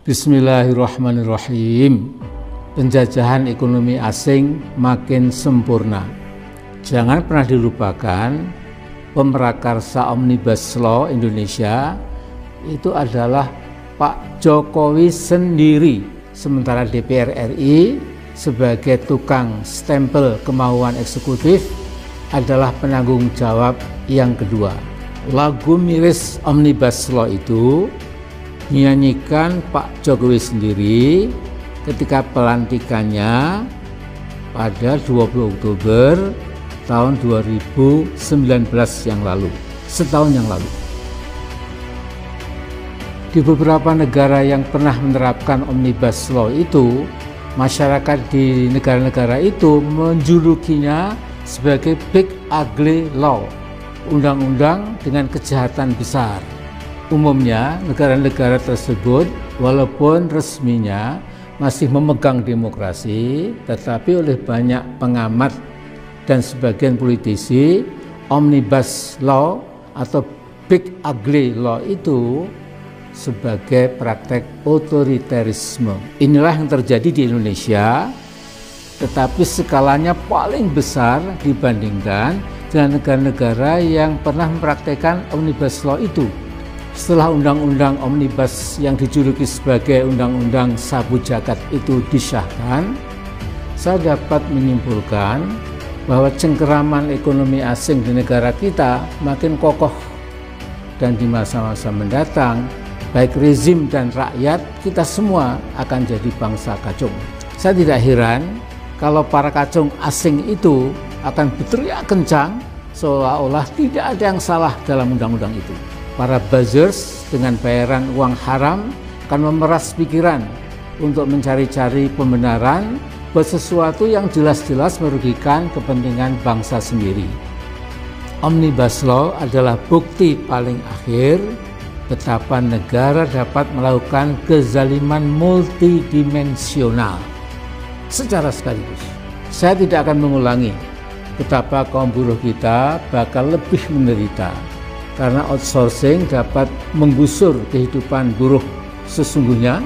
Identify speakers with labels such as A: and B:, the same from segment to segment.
A: Bismillahirrahmanirrahim. Penjajahan ekonomi asing makin sempurna. Jangan pernah dilupakan, pemrakarsa Omnibus Law Indonesia itu adalah Pak Jokowi sendiri, sementara DPR RI sebagai tukang stempel kemauan eksekutif adalah penanggung jawab yang kedua. Lagu miris Omnibus Law itu dinyanyikan Pak Jokowi sendiri ketika pelantikannya pada 20 Oktober tahun 2019 yang lalu, setahun yang lalu. Di beberapa negara yang pernah menerapkan Omnibus Law itu, masyarakat di negara-negara itu menjulukinya sebagai Big Ugly Law, undang-undang dengan kejahatan besar. Umumnya negara-negara tersebut walaupun resminya masih memegang demokrasi, tetapi oleh banyak pengamat dan sebagian politisi, Omnibus Law atau Big Ugly Law itu sebagai praktek otoriterisme. Inilah yang terjadi di Indonesia, tetapi skalanya paling besar dibandingkan dengan negara-negara yang pernah mempraktekkan Omnibus Law itu. Setelah undang-undang Omnibus yang dijuluki sebagai undang-undang sabu jagat itu disahkan, saya dapat menyimpulkan bahwa cengkeraman ekonomi asing di negara kita makin kokoh, dan di masa-masa mendatang baik rezim dan rakyat kita semua akan jadi bangsa kacung. Saya tidak heran kalau para kacung asing itu akan berteriak kencang seolah-olah tidak ada yang salah dalam undang-undang itu. Para buzzers dengan bayaran uang haram akan memeras pikiran untuk mencari-cari pembenaran buat sesuatu yang jelas-jelas merugikan kepentingan bangsa sendiri. Omnibus Law adalah bukti paling akhir betapa negara dapat melakukan kezaliman multidimensional secara sekaligus. Saya tidak akan mengulangi betapa kaum buruh kita bakal lebih menderita karena outsourcing dapat menggusur kehidupan buruh sesungguhnya.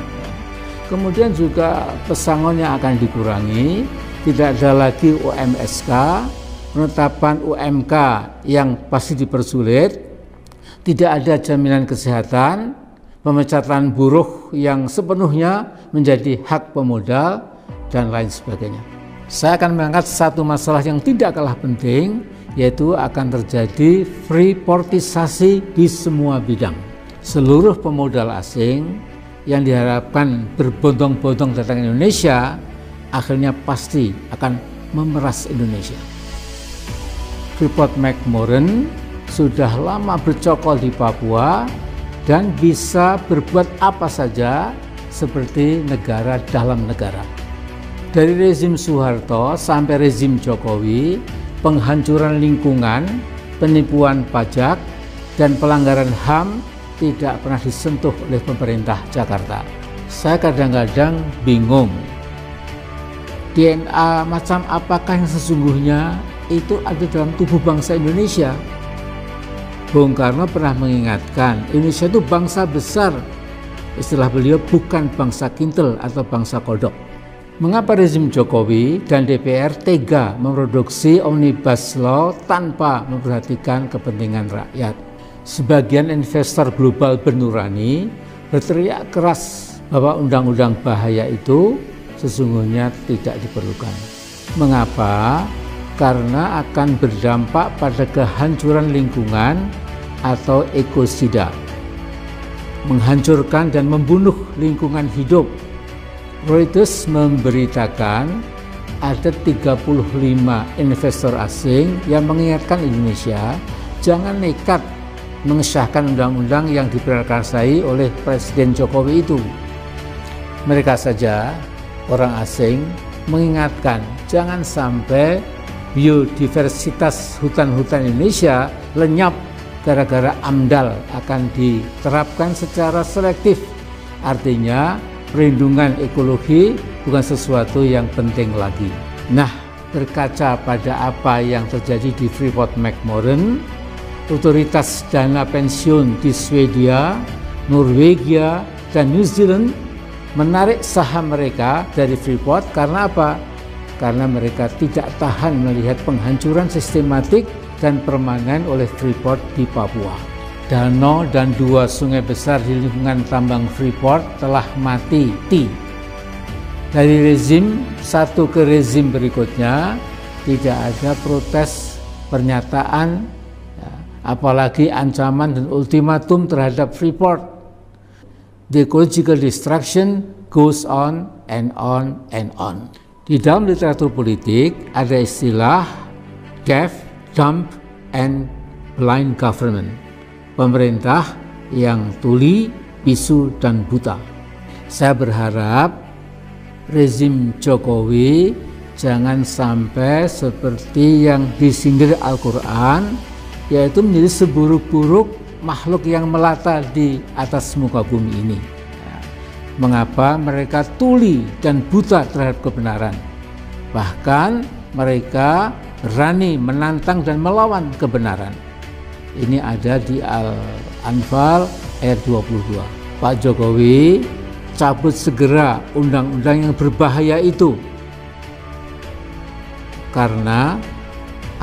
A: Kemudian juga pesangonnya akan dikurangi, tidak ada lagi UMSK, penetapan UMK yang pasti dipersulit, tidak ada jaminan kesehatan, pemecatan buruh yang sepenuhnya menjadi hak pemodal, dan lain sebagainya. Saya akan mengangkat satu masalah yang tidak kalah penting, yaitu akan terjadi freeportisasi di semua bidang. Seluruh pemodal asing yang diharapkan berbondong-bondong datang ke Indonesia akhirnya pasti akan memeras Indonesia. Freeport-McMoRan sudah lama bercokol di Papua dan bisa berbuat apa saja seperti negara dalam negara. Dari rezim Soeharto sampai rezim Jokowi, penghancuran lingkungan, penipuan pajak, dan pelanggaran HAM tidak pernah disentuh oleh pemerintah Jakarta. Saya kadang-kadang bingung, DNA macam apakah yang sesungguhnya itu ada dalam tubuh bangsa Indonesia. Bung Karno pernah mengingatkan, Indonesia itu bangsa besar. Istilah beliau bukan bangsa kintel atau bangsa kodok. Mengapa rezim Jokowi dan DPR tega memproduksi Omnibus Law tanpa memperhatikan kepentingan rakyat? Sebagian investor global bernurani berteriak keras bahwa undang-undang bahaya itu sesungguhnya tidak diperlukan. Mengapa? Karena akan berdampak pada kehancuran lingkungan atau ekosida, menghancurkan dan membunuh lingkungan hidup. Reuters memberitakan ada 35 investor asing yang mengingatkan Indonesia jangan nekat mengesahkan undang-undang yang diprakarsai oleh Presiden Jokowi itu. Mereka saja, orang asing, mengingatkan jangan sampai biodiversitas hutan-hutan Indonesia lenyap gara-gara AMDAL akan diterapkan secara selektif. Artinya perlindungan ekologi bukan sesuatu yang penting lagi. Nah, berkaca pada apa yang terjadi di Freeport-McMoRan, otoritas dana pensiun di Swedia, Norwegia, dan New Zealand menarik saham mereka dari Freeport. Karena apa? Karena mereka tidak tahan melihat penghancuran sistematik dan permanen oleh Freeport di Papua. Danau dan 2 sungai besar di lingkungan tambang Freeport telah mati. Dari rezim satu ke rezim berikutnya tidak ada protes, pernyataan, apalagi ancaman dan ultimatum terhadap Freeport. The ecological destruction goes on and on and on. Di dalam literatur politik ada istilah deaf, dumb, and blind government. Pemerintah yang tuli, bisu, dan buta. Saya berharap rezim Jokowi jangan sampai seperti yang disindir Al-Quran, yaitu menjadi seburuk-buruk makhluk yang melata di atas muka bumi ini. Mengapa mereka tuli dan buta terhadap kebenaran? Bahkan mereka berani menantang dan melawan kebenaran. Ini ada di Al-Anfal ayat 22. Pak Jokowi, cabut segera undang-undang yang berbahaya itu. Karena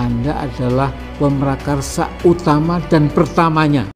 A: Anda adalah pemrakarsa utama dan pertamanya.